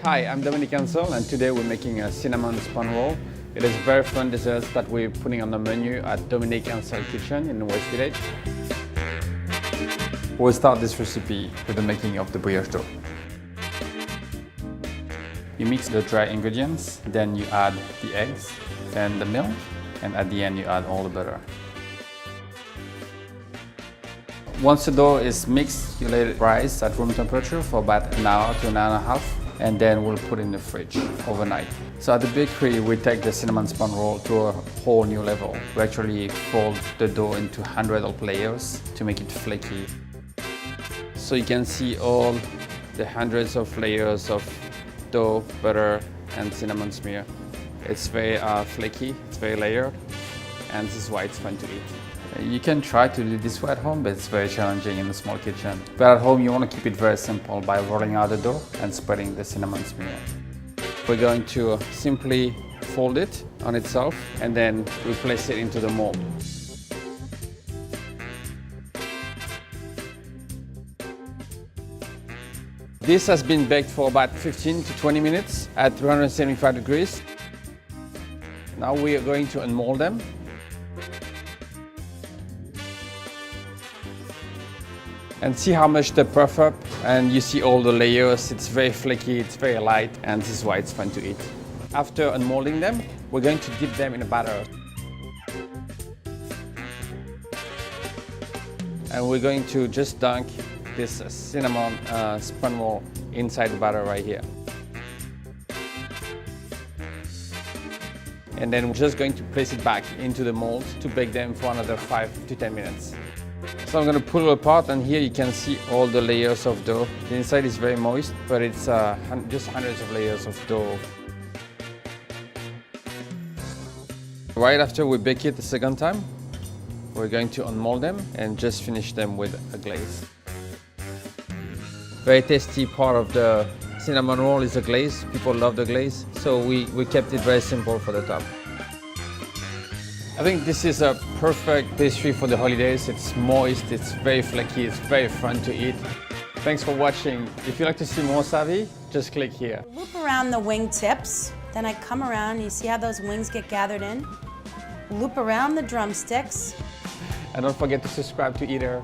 Hi, I'm Dominic Ansel, and today we're making a cinnamon spun roll. It is a very fun dessert that we're putting on the menu at Dominic Ansel Kitchen in West Village. We'll start this recipe with the making of the brioche dough. You mix the dry ingredients, then you add the eggs, then the milk, and at the end you add all the butter. Once the dough is mixed, you let it rise at room temperature for about an hour to an hour and a half, and then we'll put it in the fridge overnight. So at the bakery, we take the cinnamon spun roll to a whole new level. We actually fold the dough into hundreds of layers to make it flaky. So you can see all the hundreds of layers of dough, butter, and cinnamon smear. It's very flaky, it's very layered, and this is why it's fun to eat. You can try to do this at home, but it's very challenging in a small kitchen. But at home, you want to keep it very simple by rolling out the dough and spreading the cinnamon smear. We're going to simply fold it on itself, and then we place it into the mold. This has been baked for about 15 to 20 minutes at 375 degrees. Now we are going to unmold them. And see how much they puff up, and you see all the layers. It's very flaky, it's very light, and this is why it's fun to eat. After unmolding them, we're going to dip them in a batter. And we're going to just dunk this cinnamon spun roll inside the batter right here. And then we're just going to place it back into the mold to bake them for another 5 to 10 minutes. So I'm going to pull it apart, and here you can see all the layers of dough. The inside is very moist, but it's just hundreds of layers of dough. Right after we bake it the second time, we're going to unmold them and just finish them with a glaze. Very tasty part of the cinnamon roll is the glaze. People love the glaze, so we kept it very simple for the top. I think this is a perfect pastry for the holidays. It's moist, it's very flaky, it's very fun to eat. Thanks for watching. If you'd like to see more savvy, just click here. Loop around the wing tips, then I come around, you see how those wings get gathered in? Loop around the drumsticks. And don't forget to subscribe to Eater.